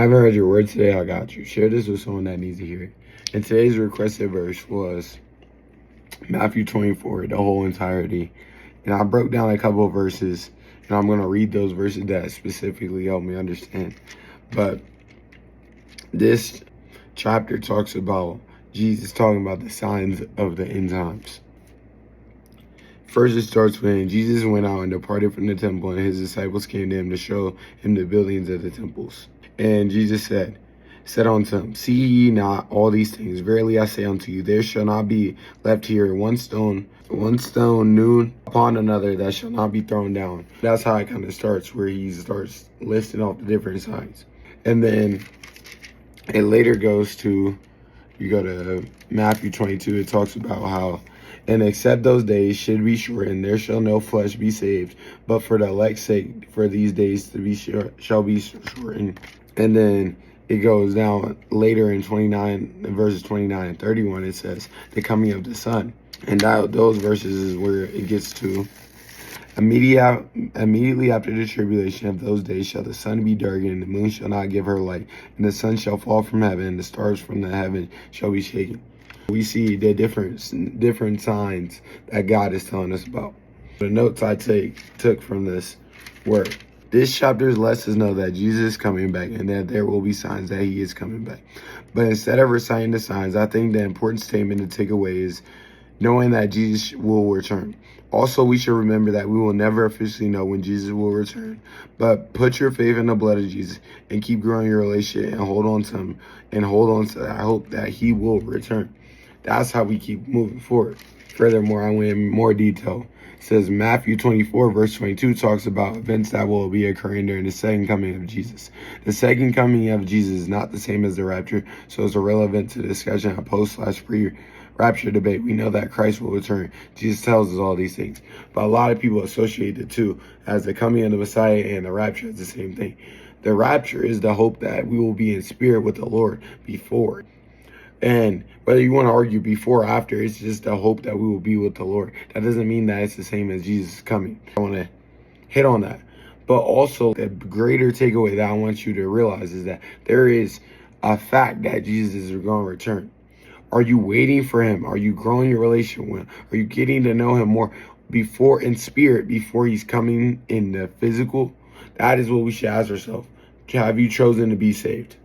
haven't heard your word today, I got you. Share this with someone that needs to hear it. And today's requested verse was Matthew 24, the whole entirety. And I broke down a couple of verses, and I'm going to read those verses that specifically help me understand. But this chapter talks about Jesus talking about the signs of the end times. First, it starts when Jesus went out and departed from the temple, and his disciples came to him to show him the buildings of the temples. And Jesus said unto them, See ye not all these things? Verily I say unto you, there shall not be left here one stone new upon another that shall not be thrown down. That's how it kind of starts, where he starts listing off the different signs. And then it later goes to, you go to Matthew 22, it talks about how, and except those days should be shortened, there shall no flesh be saved, but for the elect's sake, for these days to be shall be shortened. And then it goes down later in verses 29 and 31, it says, the coming of the Son. And those verses is where it gets to, immediately after the tribulation of those days shall the sun be darkened, and the moon shall not give her light, and the sun shall fall from heaven, and the stars from the heaven shall be shaken. We see the different signs that God is telling us about. The notes I took from this were, this chapter lets us know that Jesus is coming back and that there will be signs that he is coming back. But instead of reciting the signs, I think the important statement to take away is knowing that Jesus will return. Also, we should remember that we will never officially know when Jesus will return. But put your faith in the blood of Jesus and keep growing your relationship and hold on to him and hold on to that hope that he will return. That's how we keep moving forward. Furthermore, I went in more detail. It says Matthew 24, verse 22 talks about events that will be occurring during the second coming of Jesus. The second coming of Jesus is not the same as the rapture, so it's irrelevant to the discussion of post/pre-rapture debate. We know that Christ will return. Jesus tells us all these things. But a lot of people associate the two as the coming of the Messiah and the rapture is the same thing. The rapture is the hope that we will be in spirit with the Lord before. And whether you want to argue before or after, it's just the hope that we will be with the Lord. That doesn't mean that it's the same as Jesus coming. I want to hit on that. But also, the greater takeaway that I want you to realize is that there is a fact that Jesus is going to return. Are you waiting for him? Are you growing your relationship with him? Are you getting to know him more in spirit before he's coming in the physical? That is what we should ask ourselves. Have you chosen to be saved?